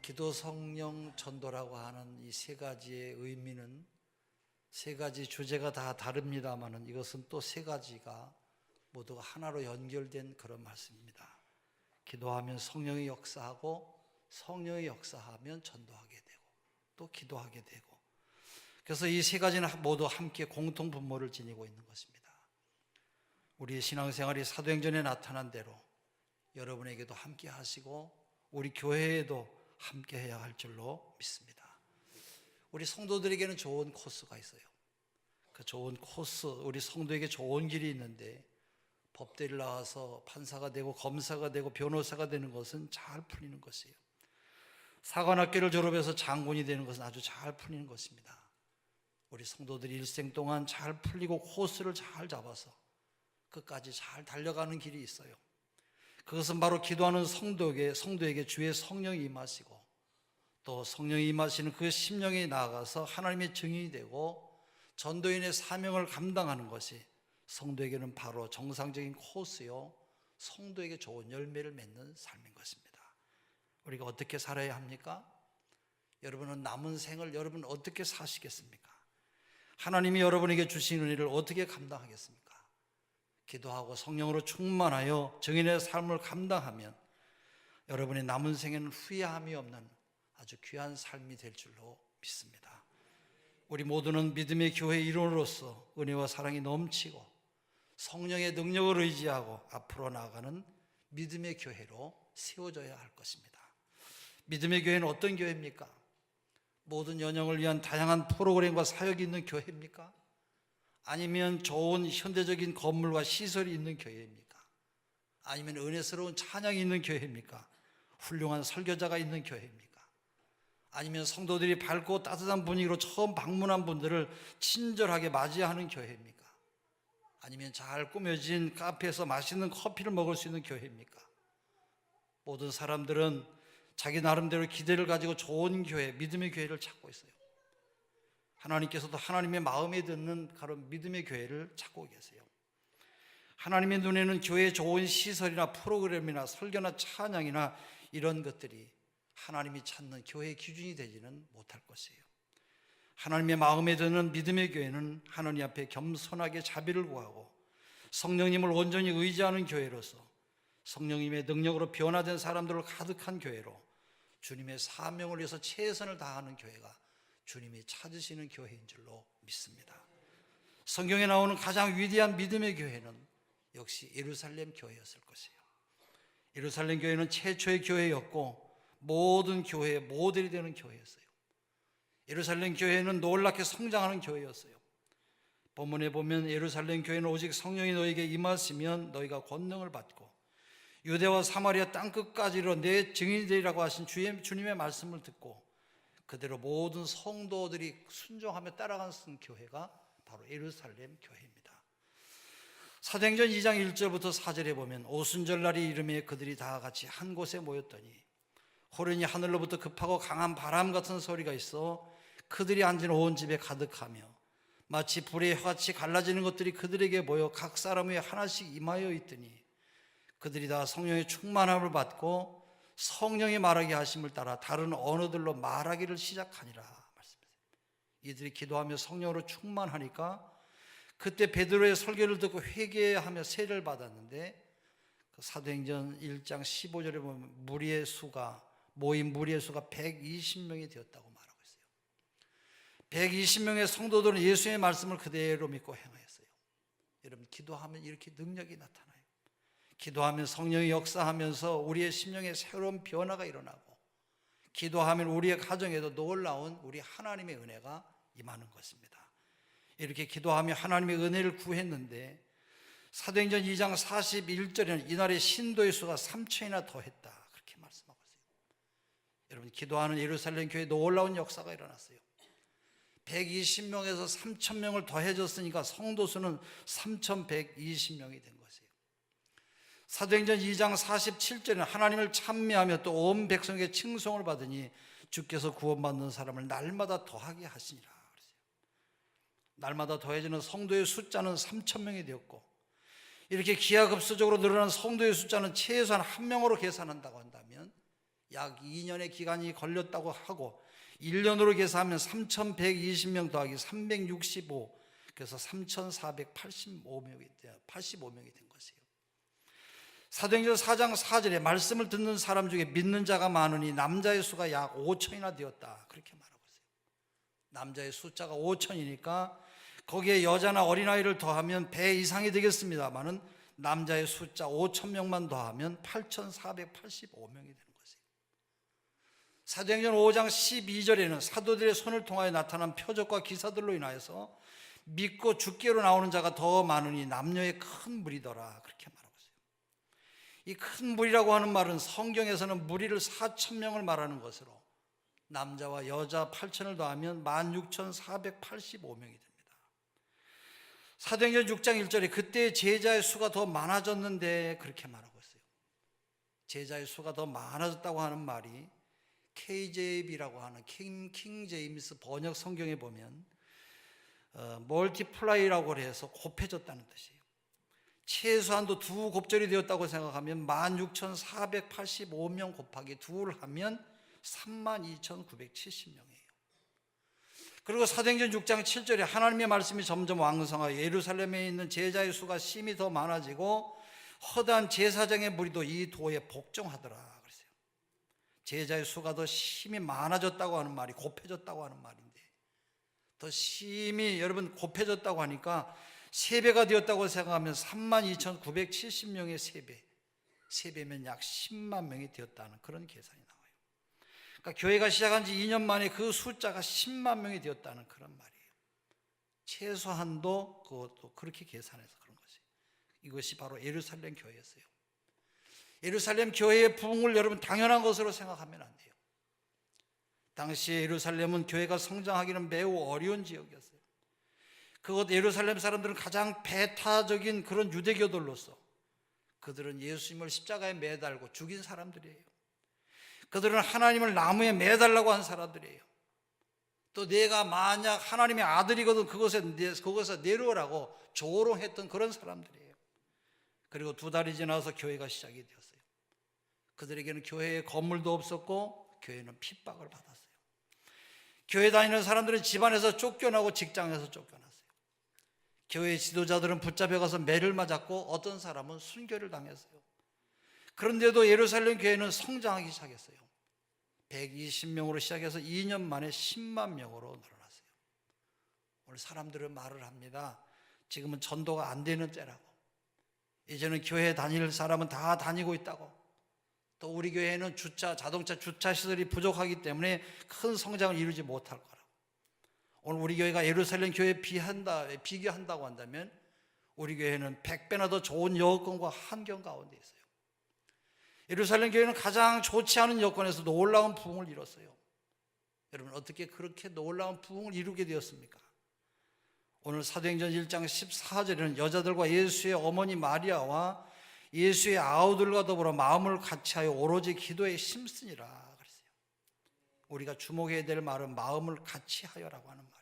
기도, 성령, 전도라고 하는 이 세 가지의 의미는 세 가지 주제가 다 다릅니다만은 이것은 또 세 가지가 모두가 하나로 연결된 그런 말씀입니다. 기도하면 성령이 역사하고, 성령이 역사하면 전도하게 되고, 또 기도하게 되고, 그래서 이 세 가지는 모두 함께 공통 분모를 지니고 있는 것입니다. 우리의 신앙생활이 사도행전에 나타난 대로 여러분에게도 함께 하시고 우리 교회에도 함께 해야 할 줄로 믿습니다. 우리 성도들에게는 좋은 코스가 있어요. 그 좋은 코스, 우리 성도에게 좋은 길이 있는데 법대를 나와서 판사가 되고 검사가 되고 변호사가 되는 것은 잘 풀리는 것이에요. 사관학교를 졸업해서 장군이 되는 것은 아주 잘 풀리는 것입니다. 우리 성도들이 일생 동안 잘 풀리고 코스를 잘 잡아서 끝까지 잘 달려가는 길이 있어요. 그것은 바로 기도하는 성도에게 주의 성령이 임하시고, 또 성령이 임하시는 그 심령에 나아가서 하나님의 증인이 되고 전도인의 사명을 감당하는 것이 성도에게는 바로 정상적인 코스요, 성도에게 좋은 열매를 맺는 삶인 것입니다. 우리가 어떻게 살아야 합니까? 여러분은 남은 생을 여러분 어떻게 사시겠습니까? 하나님이 여러분에게 주신 은혜를 어떻게 감당하겠습니까? 기도하고 성령으로 충만하여 증인의 삶을 감당하면 여러분의 남은 생에는 후회함이 없는 아주 귀한 삶이 될 줄로 믿습니다. 우리 모두는 믿음의 교회의 일원으로서 은혜와 사랑이 넘치고 성령의 능력을 의지하고 앞으로 나아가는 믿음의 교회로 세워져야 할 것입니다. 믿음의 교회는 어떤 교회입니까? 모든 연령을 위한 다양한 프로그램과 사역이 있는 교회입니까? 아니면 좋은 현대적인 건물과 시설이 있는 교회입니까? 아니면 은혜스러운 찬양이 있는 교회입니까? 훌륭한 설교자가 있는 교회입니까? 아니면 성도들이 밝고 따뜻한 분위기로 처음 방문한 분들을 친절하게 맞이하는 교회입니까? 아니면 잘 꾸며진 카페에서 맛있는 커피를 먹을 수 있는 교회입니까? 모든 사람들은 자기 나름대로 기대를 가지고 좋은 교회, 믿음의 교회를 찾고 있어요. 하나님께서도 하나님의 마음에 드는 그런 믿음의 교회를 찾고 계세요. 하나님의 눈에는 교회의 좋은 시설이나 프로그램이나 설교나 찬양이나 이런 것들이 하나님이 찾는 교회의 기준이 되지는 못할 것이에요. 하나님의 마음에 드는 믿음의 교회는 하나님 앞에 겸손하게 자비를 구하고 성령님을 온전히 의지하는 교회로서 성령님의 능력으로 변화된 사람들을 가득한 교회로 주님의 사명을 위해서 최선을 다하는 교회가 주님이 찾으시는 교회인 줄로 믿습니다. 성경에 나오는 가장 위대한 믿음의 교회는 역시 예루살렘 교회였을 것이에요. 예루살렘 교회는 최초의 교회였고 모든 교회의 모델이 되는 교회였어요. 예루살렘 교회는 놀랍게 성장하는 교회였어요. 본문에 보면 예루살렘 교회는 오직 성령이 너에게 임하시면 너희가 권능을 받고 유대와 사마리아 땅끝까지로 내 증인이 되리라고 하신 주님의 말씀을 듣고 그대로 모든 성도들이 순종하며 따라가는 교회가 바로 예루살렘 교회입니다. 사도행전 2장 1절부터 4절에 보면 오순절날이 이름에 그들이 다 같이 한 곳에 모였더니 호련히 하늘로부터 급하고 강한 바람 같은 소리가 있어 그들이 앉은 온 집에 가득하며 마치 불의 혀같이 갈라지는 것들이 그들에게 보여 각 사람 위에 하나씩 임하여 있더니 그들이 다 성령의 충만함을 받고 성령이 말하게 하심을 따라 다른 언어들로 말하기를 시작하니라 말씀하세요. 이들이 기도하며 성령으로 충만하니까 그때 베드로의 설교를 듣고 회개하며 세례를 받았는데 그 사도행전 1장 15절에 보면 모인 무리의 수가 120명이 되었다고 말하고 있어요. 120명의 성도들은 예수의 말씀을 그대로 믿고 행하였어요. 여러분, 기도하면 이렇게 능력이 나타나요. 기도하면 성령이 역사하면서 우리의 심령에 새로운 변화가 일어나고 기도하면 우리의 가정에도 놀라운 우리 하나님의 은혜가 임하는 것입니다. 이렇게 기도하며 하나님의 은혜를 구했는데 사도행전 2장 41절에는 이날의 신도의 수가 3천이나 더했다 그렇게 말씀하고 있어요. 여러분, 기도하는 예루살렘 교회에 놀라운 역사가 일어났어요. 120명에서 3,000명을 더해졌으니까 성도 수는 3,120명이 된 것이에요. 사도행전 2장 47절에는 하나님을 찬미하며 또 온 백성에게 칭송을 받으니 주께서 구원받는 사람을 날마다 더하게 하시니라. 날마다 더해지는 성도의 숫자는 3,000명이 되었고 이렇게 기하급수적으로 늘어난 성도의 숫자는 최소한 1명으로 계산한다고 한다면 약 2년의 기간이 걸렸다고 하고 1년으로 계산하면 3,120명 더하기 365, 그래서 3,485명이 된 것이에요. 사도행전 4장 4절에 말씀을 듣는 사람 중에 믿는 자가 많으니 남자의 수가 약 5천이나 되었다, 그렇게 말하고 있어요. 남자의 숫자가 5천이니까 거기에 여자나 어린아이를 더하면 배 이상이 되겠습니다만은 남자의 숫자 5천 명만 더하면 8,485명이 되는 것이에요. 사도행전 5장 12절에는 사도들의 손을 통하여 나타난 표적과 기사들로 인하여서 믿고 주께로 나오는 자가 더 많으니 남녀의 큰 무리더라, 그렇게 말하고 있어요. 이 큰 무리라고 하는 말은 성경에서는 무리를 4,000명을 말하는 것으로 남자와 여자 8천을 더하면 16,485명이 됩니다. 사도행전 6장 1절에 그때 제자의 수가 더 많아졌는데, 그렇게 말하고 있어요. 제자의 수가 더 많아졌다고 하는 말이 KJV라고 하는 킹 제임스 번역 성경에 보면 멀티플라이라고 해서 곱해졌다는 뜻이에요. 최소한도 두 곱절이 되었다고 생각하면 16,485명 곱하기 2를 하면 32,970명이에요. 그리고 사도행전 6장 7절에 하나님의 말씀이 점점 왕성하여 예루살렘에 있는 제자의 수가 심히 더 많아지고 허다한 제사장의 무리도 이 도에 복종하더라, 그랬어요. 제자의 수가 더 심히 많아졌다고 하는 말이 곱해졌다고 하는 말인데, 더 심히 여러분 곱해졌다고 하니까 3배가 되었다고 생각하면 32,970명의 3배면 약 10만 명이 되었다는 그런 계산이 나와요. 그러니까 교회가 시작한 지 2년 만에 그 숫자가 10만 명이 되었다는 그런 말이에요. 최소한도 그것도 그렇게 계산해서 그런 것이에요. 이것이 바로 예루살렘 교회였어요. 예루살렘 교회의 부흥을 여러분 당연한 것으로 생각하면 안 돼요. 당시에 예루살렘은 교회가 성장하기는 매우 어려운 지역이었어요. 그것 예루살렘 사람들은 가장 배타적인 그런 유대교들로서 그들은 예수님을 십자가에 매달고 죽인 사람들이에요. 그들은 하나님을 나무에 매달라고 한 사람들이에요. 또 내가 만약 하나님의 아들이거든 그것에서 내려오라고 조롱했던 그런 사람들이에요. 그리고 2달이 지나서 교회가 시작이 되었어요. 그들에게는 교회에 건물도 없었고 교회는 핍박을 받았어요. 교회 다니는 사람들은 집안에서 쫓겨나고 직장에서 쫓겨났어요. 교회 지도자들은 붙잡혀가서 매를 맞았고 어떤 사람은 순교를 당했어요. 그런데도 예루살렘 교회는 성장하기 시작했어요. 120명으로 시작해서 2년 만에 10만 명으로 늘어났어요. 오늘 사람들은 말을 합니다. 지금은 전도가 안 되는 때라고. 이제는 교회 다닐 사람은 다 다니고 있다고. 또 우리 교회는 자동차 주차 시설이 부족하기 때문에 큰 성장을 이루지 못할 거라고. 오늘 우리 교회가 예루살렘 교회에 비교한다고 한다면 우리 교회는 100배나 더 좋은 여건과 환경 가운데 있어요. 예루살렘 교회는 가장 좋지 않은 여건에서 놀라운 부흥을 이뤘어요. 여러분, 어떻게 그렇게 놀라운 부흥을 이루게 되었습니까? 오늘 사도행전 1장 14절에는 여자들과 예수의 어머니 마리아와 예수의 아우들과 더불어 마음을 같이하여 오로지 기도에 힘쓰니라 그랬어요. 우리가 주목해야 될 말은 마음을 같이하여라고 하는 말이에요.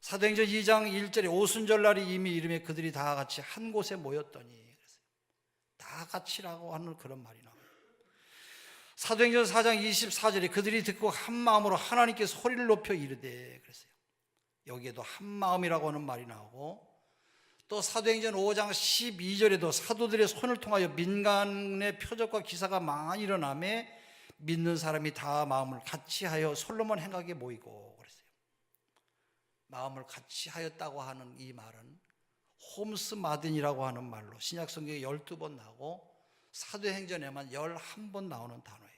사도행전 2장 1절에 오순절날이 이미 이름에 그들이 다 같이 한 곳에 모였더니 그랬어요. 다 같이라고 하는 그런 말이 나와요. 사도행전 4장 24절에 그들이 듣고 한 마음으로 하나님께 소리를 높여 이르되 그랬어요. 여기에도 한 마음이라고 하는 말이 나오고, 또 사도행전 5장 12절에도 사도들의 손을 통하여 민간의 표적과 기사가 많이 일어나며 믿는 사람이 다 마음을 같이하여 솔로몬 행각에 모이고 그랬어요. 마음을 같이하였다고 하는 이 말은 홈스 마딘이라고 하는 말로 신약 성경에 12번 나오고 사도행전에만 11번 나오는 단어예요.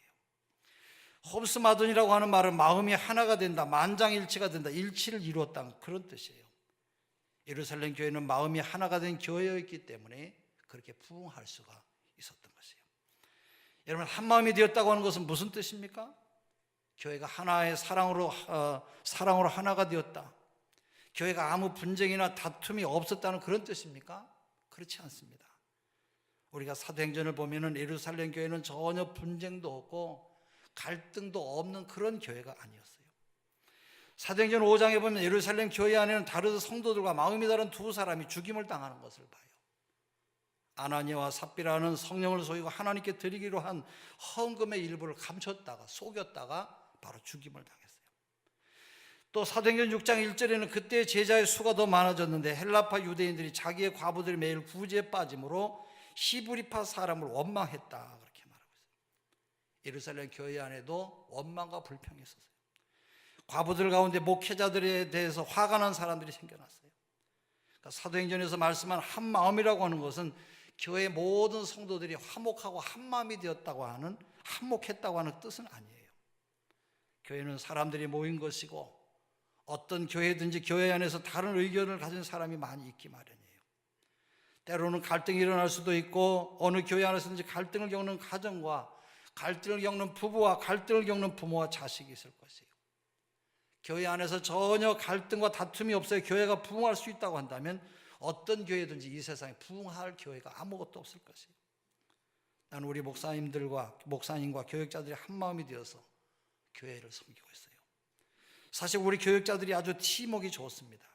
홈스 마딘이라고 하는 말은 마음이 하나가 된다, 만장일치가 된다, 일치를 이루었다, 그런 뜻이에요. 예루살렘 교회는 마음이 하나가 된 교회였기 때문에 그렇게 부흥할 수가 있었던 것이에요. 여러분, 한 마음이 되었다고 하는 것은 무슨 뜻입니까? 교회가 하나의 사랑으로 하나가 되었다, 교회가 아무 분쟁이나 다툼이 없었다는 그런 뜻입니까? 그렇지 않습니다. 우리가 사도행전을 보면은 예루살렘 교회는 전혀 분쟁도 없고 갈등도 없는 그런 교회가 아니었어요. 사도행전 5장에 보면 예루살렘 교회 안에는 다른 성도들과 마음이 다른 두 사람이 죽임을 당하는 것을 봐요. 아나니아와 삽비라는 성령을 속이고 하나님께 드리기로 한 헌금의 일부를 감췄다가 속였다가 바로 죽임을 당했어요. 또 사도행전 6장 1절에는 그때 제자의 수가 더 많아졌는데 헬라파 유대인들이 자기의 과부들이 매일 구제에 빠짐으로 히브리파 사람을 원망했다, 그렇게 말하고 있어요. 예루살렘 교회 안에도 원망과 불평이 있었어요. 과부들 가운데 목회자들에 대해서 화가 난 사람들이 생겨났어요. 그러니까 사도행전에서 말씀한 한 마음이라고 하는 것은 교회 모든 성도들이 화목하고 한 마음이 되었다고 하는, 한목했다고 하는 뜻은 아니에요. 교회는 사람들이 모인 것이고 어떤 교회든지 교회 안에서 다른 의견을 가진 사람이 많이 있기 마련이에요. 때로는 갈등이 일어날 수도 있고 어느 교회 안에서든지 갈등을 겪는 가정과 갈등을 겪는 부부와 갈등을 겪는 부모와 자식이 있을 것이에요. 교회 안에서 전혀 갈등과 다툼이 없어요. 교회가 부흥할 수 있다고 한다면 어떤 교회든지 이 세상에 부흥할 교회가 아무것도 없을 것이에요. 나는 우리 목사님과 교육자들이 한 마음이 되어서 교회를 섬기고 있어요. 사실 우리 교육자들이 아주 팀워크가 좋습니다.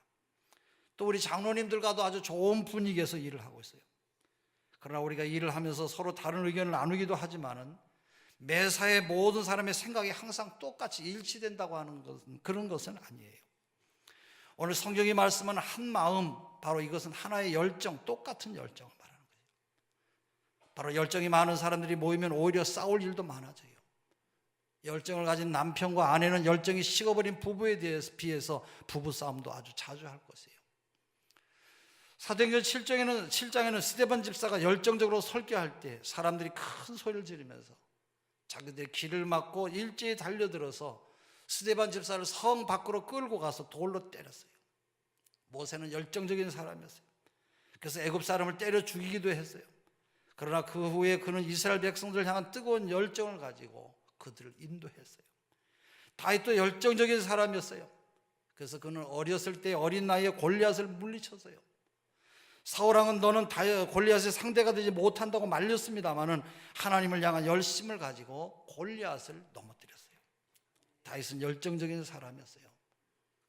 또 우리 장로님들과도 아주 좋은 분위기에서 일을 하고 있어요. 그러나 우리가 일을 하면서 서로 다른 의견을 나누기도 하지만은 매사에 모든 사람의 생각이 항상 똑같이 일치된다고 하는 것은 그런 것은 아니에요. 오늘 성경이 말씀하는 한 마음, 바로 이것은 하나의 열정, 똑같은 열정을 말하는 거예요. 바로 열정이 많은 사람들이 모이면 오히려 싸울 일도 많아져요. 열정을 가진 남편과 아내는 열정이 식어버린 부부에 비해서 부부싸움도 아주 자주 할 것이에요. 사도행전 7장에는 스데반 집사가 열정적으로 설교할 때 사람들이 큰 소리를 지르면서 자기들의 길을 막고 일제히 달려들어서 스데반 집사를 성 밖으로 끌고 가서 돌로 때렸어요. 모세는 열정적인 사람이었어요. 그래서 애굽 사람을 때려 죽이기도 했어요. 그러나 그 후에 그는 이스라엘 백성들을 향한 뜨거운 열정을 가지고 그들을 인도했어요. 다윗도 열정적인 사람이었어요. 그래서 그는 어렸을 때 어린 나이에 골리앗을 물리쳤어요. 사울왕은 너는 골리앗의 상대가 되지 못한다고 말렸습니다마는 하나님을 향한 열심을 가지고 골리앗을 넘어뜨렸어요. 다윗은 열정적인 사람이었어요.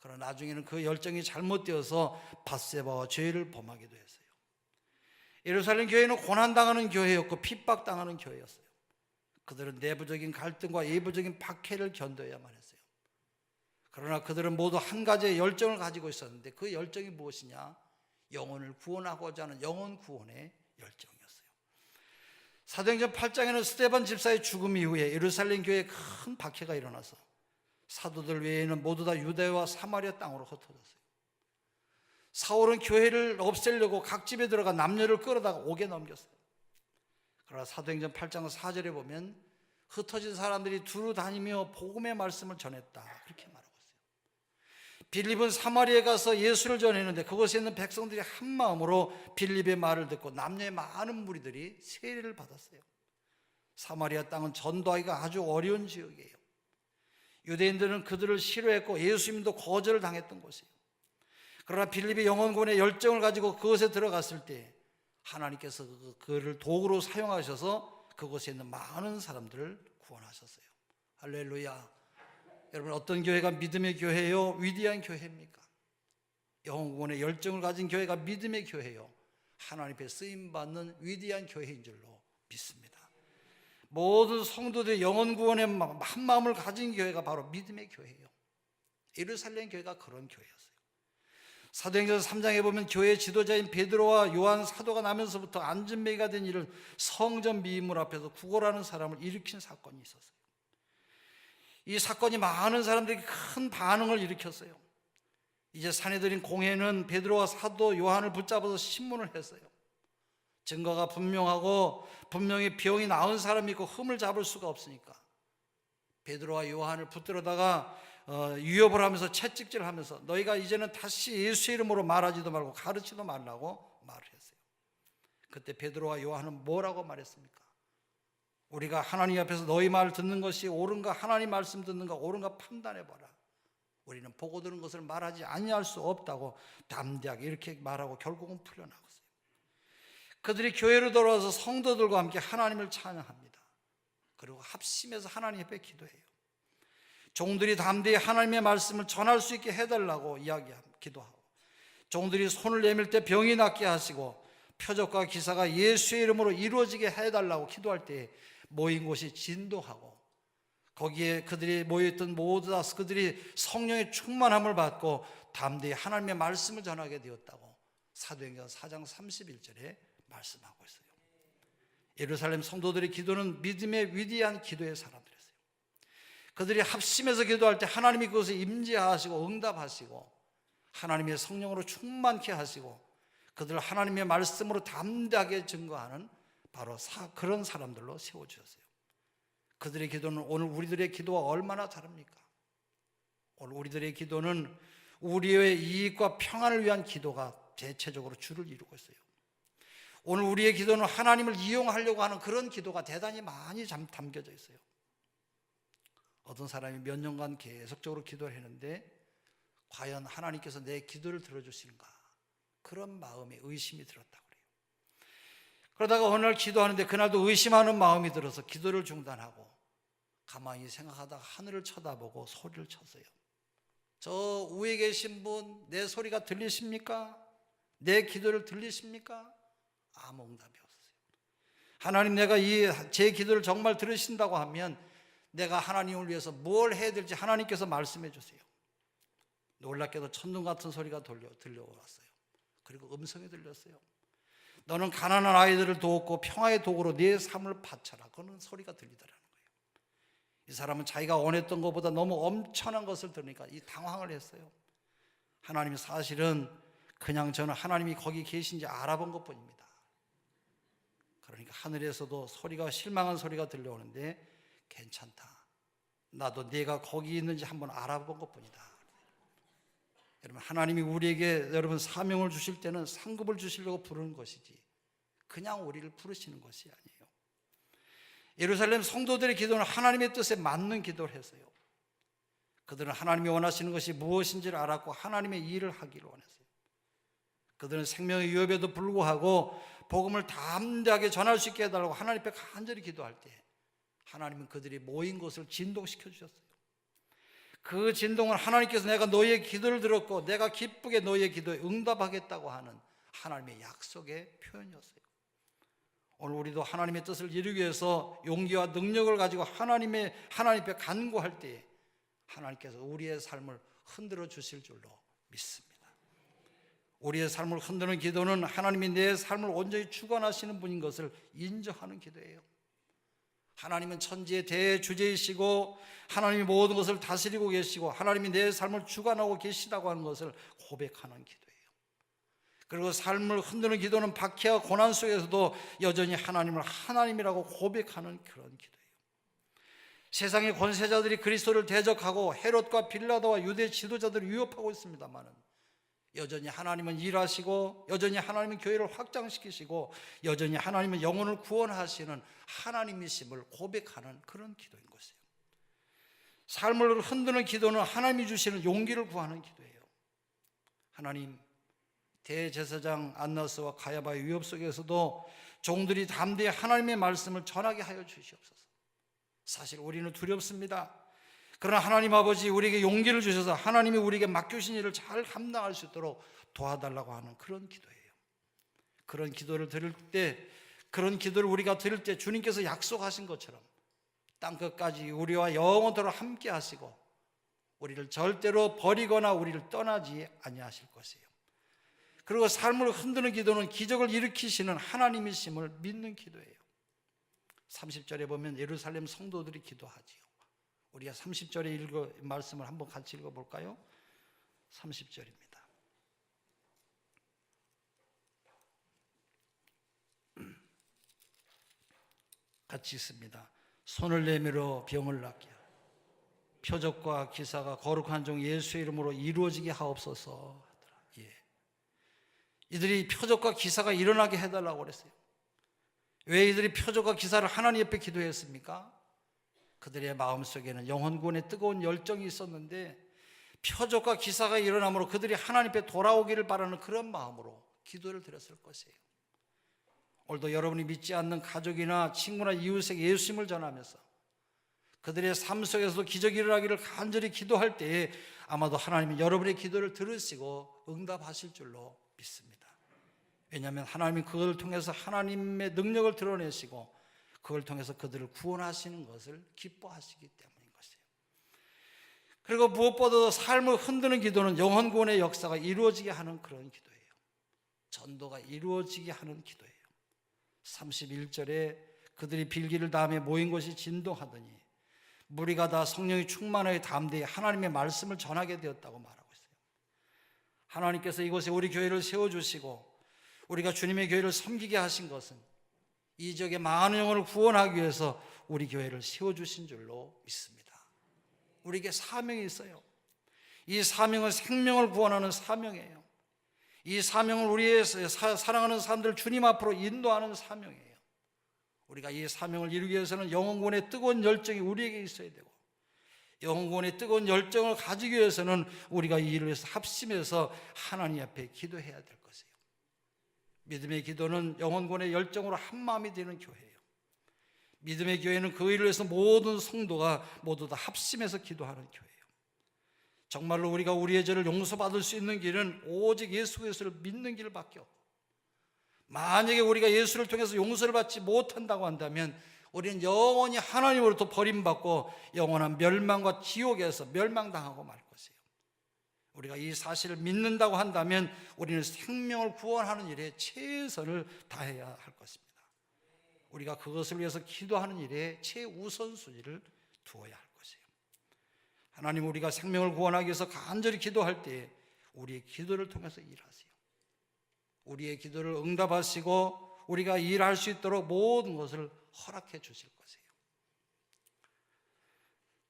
그러나 나중에는 그 열정이 잘못되어서 밧세바와 죄를 범하기도 했어요. 예루살렘 교회는 고난당하는 교회였고 핍박당하는 교회였어요. 그들은 내부적인 갈등과 외부적인 박해를 견뎌야만 했어요. 그러나 그들은 모두 한 가지의 열정을 가지고 있었는데 그 열정이 무엇이냐? 영혼을 구원하고자 하는 영혼 구원의 열정이었어요. 사도행전 8장에는 스데반 집사의 죽음 이후에 예루살렘 교회에 큰 박해가 일어나서 사도들 외에는 모두 다 유대와 사마리아 땅으로 흩어졌어요. 사울은 교회를 없애려고 각 집에 들어가 남녀를 끌어다가 옥에 넘겼어요. 그러나 사도행전 8장 4절에 보면 흩어진 사람들이 두루 다니며 복음의 말씀을 전했다, 그렇게 말하고 있어요. 빌립은 사마리아에 가서 예수를 전했는데 그곳에 있는 백성들이 한 마음으로 빌립의 말을 듣고 남녀의 많은 무리들이 세례를 받았어요. 사마리아 땅은 전도하기가 아주 어려운 지역이에요. 유대인들은 그들을 싫어했고 예수님도 거절을 당했던 곳이에요. 그러나 빌립이 영혼구원의 열정을 가지고 그곳에 들어갔을 때 하나님께서 그를 도구로 사용하셔서 그곳에 있는 많은 사람들을 구원하셨어요. 할렐루야. 여러분, 어떤 교회가 믿음의 교회요? 위대한 교회입니까? 영혼구원의 열정을 가진 교회가 믿음의 교회요, 하나님 앞에 쓰임받는 위대한 교회인 줄로 믿습니다. 모든 성도들의 영혼구원의 한 마음을 가진 교회가 바로 믿음의 교회예요. 예루살렘 교회가 그런 교회였어요. 사도행전 3장에 보면 교회 지도자인 베드로와 요한 사도가 나면서부터 안전매가 된 일을 성전 미문 앞에서 구걸하는 사람을 일으킨 사건이 있었어요. 이 사건이 많은 사람들에게 큰 반응을 일으켰어요. 이제 사내들인 공회는 베드로와 사도 요한을 붙잡아서 신문을 했어요. 증거가 분명하고 분명히 병이 나은 사람이 있고 흠을 잡을 수가 없으니까 베드로와 요한을 붙들어다가 위협을 하면서 채찍질을 하면서 너희가 이제는 다시 예수의 이름으로 말하지도 말고 가르치도 말라고 말을 했어요. 그때 베드로와 요한은 뭐라고 말했습니까? 우리가 하나님 앞에서 너희 말을 듣는 것이 옳은가, 하나님 말씀 듣는가 옳은가 판단해봐라. 우리는 보고 들은 것을 말하지 아니할 수 없다고 담대하게 이렇게 말하고 결국은 풀려나갔어요. 그들이 교회로 돌아와서 성도들과 함께 하나님을 찬양합니다. 그리고 합심해서 하나님 앞에 기도해요. 종들이 담대히 하나님의 말씀을 전할 수 있게 해달라고 기도하고, 종들이 손을 내밀 때 병이 낫게 하시고 표적과 기사가 예수의 이름으로 이루어지게 해달라고 기도할 때 모인 곳이 진동하고, 거기에 그들이 모여있던 모두 다 그들이 성령의 충만함을 받고 담대히 하나님의 말씀을 전하게 되었다고 사도행전 4장 31절에 말씀하고 있어요. 예루살렘 성도들의 기도는 믿음의 위대한 기도의 사람들이었어요. 그들이 합심해서 기도할 때 하나님이 그것을 임재하시고 응답하시고 하나님의 성령으로 충만케 하시고 그들을 하나님의 말씀으로 담대하게 증거하는 바로 그런 사람들로 세워주셨어요. 그들의 기도는 오늘 우리들의 기도와 얼마나 다릅니까? 오늘 우리들의 기도는 우리의 이익과 평안을 위한 기도가 대체적으로 주를 이루고 있어요. 오늘 우리의 기도는 하나님을 이용하려고 하는 그런 기도가 대단히 많이 담겨져 있어요. 어떤 사람이 몇 년간 계속적으로 기도를 했는데 과연 하나님께서 내 기도를 들어주시는가, 그런 마음에 의심이 들었다고 그래요. 그러다가 어느 날 기도하는데 그날도 의심하는 마음이 들어서 기도를 중단하고 가만히 생각하다가 하늘을 쳐다보고 소리를 쳤어요. 저 위에 계신 분, 내 소리가 들리십니까? 내 기도를 들리십니까? 아무 응답이 없었어요. 하나님, 내가 제 기도를 정말 들으신다고 하면 내가 하나님을 위해서 뭘 해야 될지 하나님께서 말씀해 주세요. 놀랍게도 천둥 같은 소리가 들려왔어요. 그리고 음성이 들렸어요. 너는 가난한 아이들을 돕고 평화의 도구로 네 삶을 바쳐라. 그런 소리가 들리더라는 거예요. 이 사람은 자기가 원했던 것보다 너무 엄청난 것을 들으니까 당황을 했어요. 하나님이 사실은 그냥 저는 하나님이 거기 계신지 알아본 것뿐입니다. 그러니까 하늘에서도 소리가, 실망한 소리가 들려오는데 괜찮다, 나도 네가 거기 있는지 한번 알아본 것뿐이다. 여러분, 하나님이 우리에게 여러분 사명을 주실 때는 상급을 주시려고 부르는 것이지 그냥 우리를 부르시는 것이 아니에요. 예루살렘 성도들의 기도는 하나님의 뜻에 맞는 기도를 했어요. 그들은 하나님이 원하시는 것이 무엇인지를 알았고 하나님의 일을 하기를 원했어요. 그들은 생명의 위협에도 불구하고 복음을 담대하게 전할 수 있게 해달라고 하나님 앞에 간절히 기도할 때 하나님은 그들이 모인 곳을 진동시켜 주셨어요. 그 진동은 하나님께서 내가 너희의 기도를 들었고 내가 기쁘게 너희의 기도에 응답하겠다고 하는 하나님의 약속의 표현이었어요. 오늘 우리도 하나님의 뜻을 이루기 위해서 용기와 능력을 가지고 하나님 앞에 간구할 때 하나님께서 우리의 삶을 흔들어 주실 줄로 믿습니다. 우리의 삶을 흔드는 기도는 하나님이 내 삶을 온전히 주관하시는 분인 것을 인정하는 기도예요. 하나님은 천지의 대주제이시고 하나님이 모든 것을 다스리고 계시고 하나님이 내 삶을 주관하고 계시다고 하는 것을 고백하는 기도예요. 그리고 삶을 흔드는 기도는 박해와 고난 속에서도 여전히 하나님을 하나님이라고 고백하는 그런 기도예요. 세상의 권세자들이 그리스도를 대적하고 헤롯과 빌라도와 유대 지도자들을 위협하고 있습니다만 여전히 하나님은 일하시고 여전히 하나님은 교회를 확장시키시고 여전히 하나님은 영혼을 구원하시는 하나님이심을 고백하는 그런 기도인 것이에요. 삶을 흔드는 기도는 하나님이 주시는 용기를 구하는 기도예요. 하나님, 대제사장 안나스와 가야바의 위협 속에서도 종들이 담대히 하나님의 말씀을 전하게 하여 주시옵소서. 사실 우리는 두렵습니다. 그러나 하나님 아버지, 우리에게 용기를 주셔서 하나님이 우리에게 맡겨주신 일을 잘 감당할 수 있도록 도와달라고 하는 그런 기도예요. 그런 기도를 들을 때, 그런 기도를 우리가 들을 때 주님께서 약속하신 것처럼 땅끝까지 우리와 영원토록 함께 하시고 우리를 절대로 버리거나 우리를 떠나지 아니하실 것이에요. 그리고 삶을 흔드는 기도는 기적을 일으키시는 하나님이심을 믿는 기도예요. 30절에 보면 예루살렘 성도들이 기도하지요. 우리가 30절에 말씀을 한번 같이 읽어볼까요? 30절입니다. 같이 읽습니다. 손을 내밀어 병을 낫게 하라. 표적과 기사가 거룩한 종 예수의 이름으로 이루어지게 하옵소서 하더라. 예. 이들이 표적과 기사가 일어나게 해달라고 그랬어요. 왜 이들이 표적과 기사를 하나님 옆에 기도했습니까? 그들의 마음속에는 영혼구원의 뜨거운 열정이 있었는데 표적과 기사가 일어남으로 그들이 하나님 앞에 돌아오기를 바라는 그런 마음으로 기도를 드렸을 것이에요. 오늘도 여러분이 믿지 않는 가족이나 친구나 이웃에게 예수님을 전하면서 그들의 삶 속에서도 기적이 일어나기를 간절히 기도할 때에 아마도 하나님은 여러분의 기도를 들으시고 응답하실 줄로 믿습니다. 왜냐하면 하나님이 그걸 통해서 하나님의 능력을 드러내시고 그걸 통해서 그들을 구원하시는 것을 기뻐하시기 때문인 것이에요. 그리고 무엇보다도 삶을 흔드는 기도는 영혼 구원의 역사가 이루어지게 하는 그런 기도예요. 전도가 이루어지게 하는 기도예요. 31절에 그들이 빌기를 다음에 모인 것이 진동하더니 무리가 다 성령이 충만하여 담대히 하나님의 말씀을 전하게 되었다고 말하고 있어요. 하나님께서 이곳에 우리 교회를 세워주시고 우리가 주님의 교회를 섬기게 하신 것은 이 지역의 많은 영혼을 구원하기 위해서 우리 교회를 세워주신 줄로 믿습니다. 우리에게 사명이 있어요. 이 사명은 생명을 구원하는 사명이에요. 이 사명을 우리의 사랑하는 사람들을 주님 앞으로 인도하는 사명이에요. 우리가 이 사명을 이루기 위해서는 영혼구원의 뜨거운 열정이 우리에게 있어야 되고 영혼구원의 뜨거운 열정을 가지기 위해서는 우리가 이 일을 위해서 합심해서 하나님 앞에 기도해야 될 것이에요. 믿음의 기도는 영혼구원의 열정으로 한마음이 되는 교회예요. 믿음의 교회는 그 일을 위해서 모든 성도가 모두 다 합심해서 기도하는 교회예요. 정말로 우리가 우리의 죄를 용서받을 수 있는 길은 오직 예수 그리스도를 믿는 길밖에 없고 만약에 우리가 예수를 통해서 용서를 받지 못한다고 한다면 우리는 영원히 하나님으로부터 버림받고 영원한 멸망과 지옥에서 멸망당하고 말 것이에요. 우리가 이 사실을 믿는다고 한다면 우리는 생명을 구원하는 일에 최선을 다해야 할 것입니다. 우리가 그것을 위해서 기도하는 일에 최우선순위를 두어야 할 것이에요. 하나님, 우리가 생명을 구원하기 위해서 간절히 기도할 때 우리의 기도를 통해서 일하세요. 우리의 기도를 응답하시고 우리가 일할 수 있도록 모든 것을 허락해 주실 것이에요.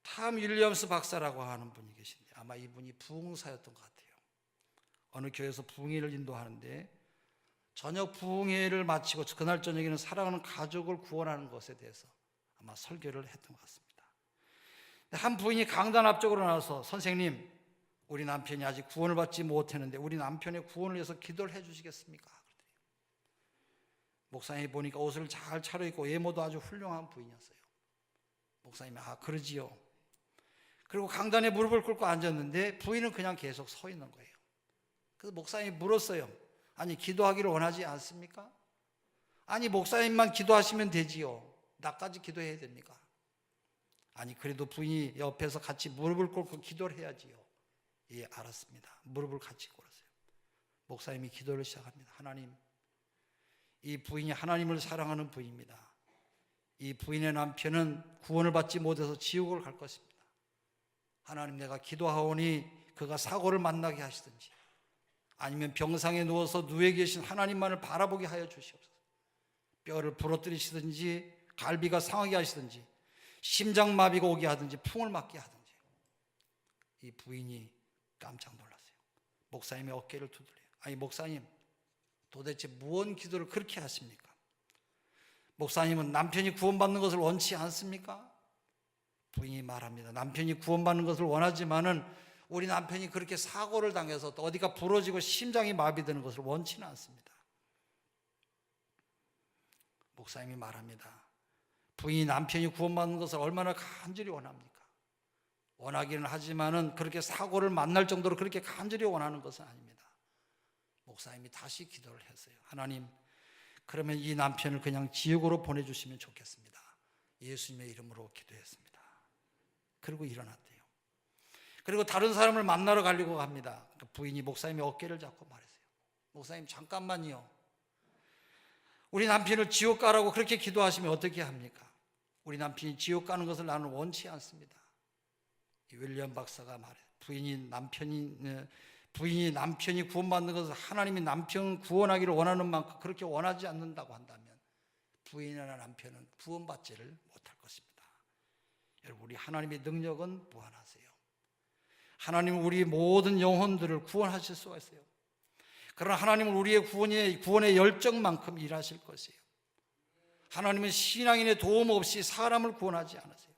탐 윌리엄스 박사라고 하는 분이 계신데 아마 이분이 부흥사였던 것 같아요. 어느 교회에서 부흥회를 인도하는데 저녁 부흥회를 마치고 그날 저녁에는 사랑하는 가족을 구원하는 것에 대해서 아마 설교를 했던 것 같습니다. 한 부인이 강단 앞쪽으로 나와서 선생님, 우리 남편이 아직 구원을 받지 못했는데 우리 남편의 구원을 위해서 기도를 해 주시겠습니까? 목사님이 보니까 옷을 잘 차려입고 외모도 아주 훌륭한 부인이었어요. 목사님이 그러지요. 그리고 강단에 무릎을 꿇고 앉았는데 부인은 그냥 계속 서 있는 거예요. 그래서 목사님이 물었어요. 아니, 기도하기를 원하지 않습니까? 아니, 목사님만 기도하시면 되지요. 나까지 기도해야 됩니까? 아니, 그래도 부인이 옆에서 같이 무릎을 꿇고 기도를 해야지요. 예, 알았습니다. 무릎을 같이 꿇었어요. 목사님이 기도를 시작합니다. 하나님, 이 부인이 하나님을 사랑하는 부인입니다. 이 부인의 남편은 구원을 받지 못해서 지옥을 갈 것입니다. 하나님, 내가 기도하오니 그가 사고를 만나게 하시든지 아니면 병상에 누워서 누워 계신 하나님만을 바라보게 하여 주시옵소서. 뼈를 부러뜨리시든지 갈비가 상하게 하시든지 심장마비가 오게 하든지 풍을 맞게 하든지. 이 부인이 깜짝 놀랐어요. 목사님의 어깨를 두드려요. 아니, 목사님, 도대체 무언 기도를 그렇게 하십니까? 목사님은 남편이 구원받는 것을 원치 않습니까? 부인이 말합니다. 남편이 구원받는 것을 원하지만은 우리 남편이 그렇게 사고를 당해서 또 어디가 부러지고 심장이 마비되는 것을 원치는 않습니다. 목사님이 말합니다. 부인이 남편이 구원받는 것을 얼마나 간절히 원합니까? 원하기는 하지만은 그렇게 사고를 만날 정도로 그렇게 간절히 원하는 것은 아닙니다. 목사님이 다시 기도를 했어요. 하나님, 그러면 이 남편을 그냥 지옥으로 보내주시면 좋겠습니다. 예수님의 이름으로 기도했습니다. 그리고 일어났대요. 그리고 다른 사람을 만나러 가려고 합니다. 부인이 목사님의 어깨를 잡고 말했어요. 목사님, 잠깐만요. 우리 남편을 지옥 가라고 그렇게 기도하시면 어떻게 합니까? 우리 남편이 지옥 가는 것을 나는 원치 않습니다. 윌리엄 박사가 말해요. 부인이 남편이 구원받는 것을 하나님이 남편 구원하기를 원하는 만큼 그렇게 원하지 않는다고 한다면 부인이나 남편은 구원받지를 못할 것입니다. 여러분, 우리 하나님의 능력은 무한하세요. 하나님은 우리 모든 영혼들을 구원하실 수가 있어요. 그러나 하나님은 우리의 구원의 열정만큼 일하실 것이에요. 하나님은 신앙인의 도움 없이 사람을 구원하지 않으세요.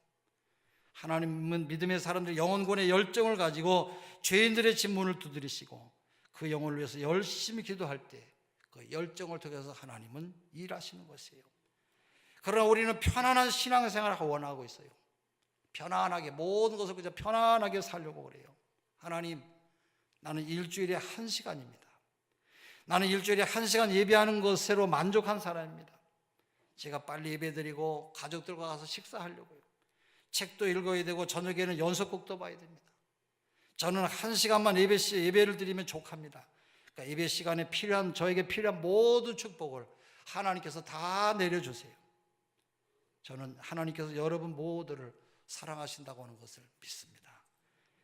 하나님은 믿음의 사람들의 영혼구원의 열정을 가지고 죄인들의 진문을 두드리시고 그 영혼을 위해서 열심히 기도할 때 그 열정을 통해서 하나님은 일하시는 것이에요. 그러나 우리는 편안한 신앙생활을 원하고 있어요. 편안하게 모든 것을 그저 편안하게 살려고 그래요. 하나님, 나는 일주일에 1시간입니다. 나는 일주일에 1시간 예배하는 것으로 만족한 사람입니다. 제가 빨리 예배드리고 가족들과 가서 식사하려고요. 책도 읽어야 되고 저녁에는 연속곡도 봐야 됩니다. 저는 1시간만 예배를 드리면 족합니다. 그러니까 예배 시간에 저에게 필요한 모든 축복을 하나님께서 다 내려주세요. 저는 하나님께서 여러분 모두를 사랑하신다고 하는 것을 믿습니다.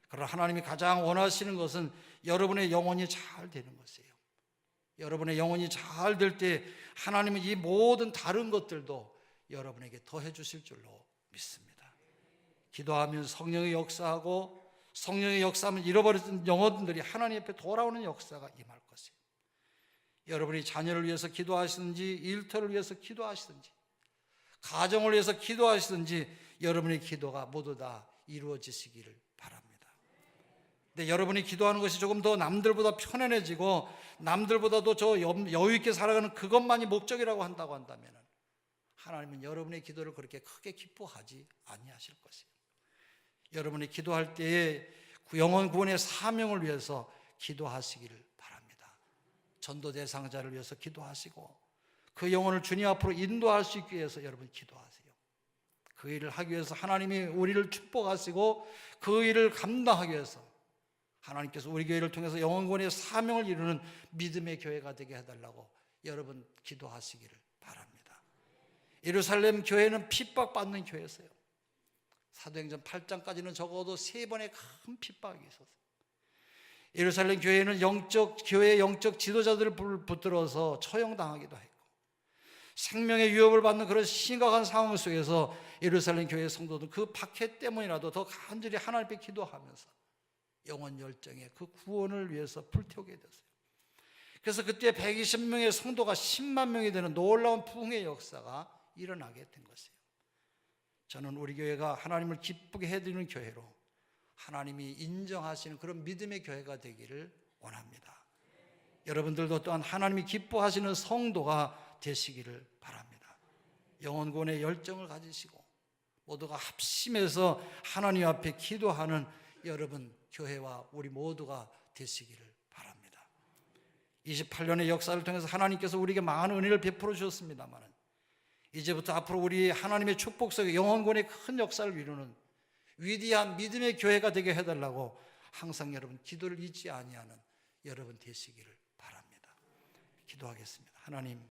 그러나 하나님이 가장 원하시는 것은 여러분의 영혼이 잘 되는 것이에요. 여러분의 영혼이 잘 될 때 하나님은 이 모든 다른 것들도 여러분에게 더해 주실 줄로 믿습니다. 기도하면 성령의 역사하고, 성령의 역사하면 잃어버렸던 영혼들이 하나님 앞에 돌아오는 역사가 임할 것이에요. 여러분이 자녀를 위해서 기도하시든지, 일터를 위해서 기도하시든지, 가정을 위해서 기도하시든지 여러분의 기도가 모두 다 이루어지시기를 바랍니다. 근데 여러분이 기도하는 것이 조금 더 남들보다 편안해지고 남들보다도 저 여유 있게 살아가는 그것만이 목적이라고 한다고 한다면 하나님은 여러분의 기도를 그렇게 크게 기뻐하지 아니하실 것이에요. 여러분이 기도할 때에 영혼 구원의 사명을 위해서 기도하시기를 바랍니다. 전도 대상자를 위해서 기도하시고 그 영혼을 주님 앞으로 인도할 수 있기 위해서 여러분 기도하세요. 그 일을 하기 위해서 하나님이 우리를 축복하시고 그 일을 감당하기 위해서 하나님께서 우리 교회를 통해서 영혼구원의 사명을 이루는 믿음의 교회가 되게 해달라고 여러분 기도하시기를 바랍니다. 예루살렘 교회는 핍박받는 교회였어요. 사도행전 8장까지는 적어도 3번의 큰 핍박이 있었어요. 예루살렘 교회는 교회의 영적 지도자들을 붙들어서 처형당하기도 했고 생명의 위협을 받는 그런 심각한 상황 속에서 예루살렘 교회의 성도들은 그 박해 때문이라도 더 간절히 하나님 앞에 기도하면서 영혼 열정의 그 구원을 위해서 불태우게 됐어요. 그래서 그때 120명의 성도가 10만 명이 되는 놀라운 부흥의 역사가 일어나게 된 것이에요. 저는 우리 교회가 하나님을 기쁘게 해드리는 교회로 하나님이 인정하시는 그런 믿음의 교회가 되기를 원합니다. 여러분들도 또한 하나님이 기뻐하시는 성도가 되시기를 바랍니다. 영혼 구원의 열정을 가지시고 모두가 합심해서 하나님 앞에 기도하는 여러분 교회와 우리 모두가 되시기를 바랍니다. 28년의 역사를 통해서 하나님께서 우리에게 많은 은혜를 베풀어 주셨습니다만 이제부터 앞으로 우리 하나님의 축복 속에 영혼권의 큰 역사를 이루는 위대한 믿음의 교회가 되게 해달라고 항상 여러분 기도를 잊지 아니하는 여러분 되시기를 바랍니다. 기도하겠습니다. 하나님,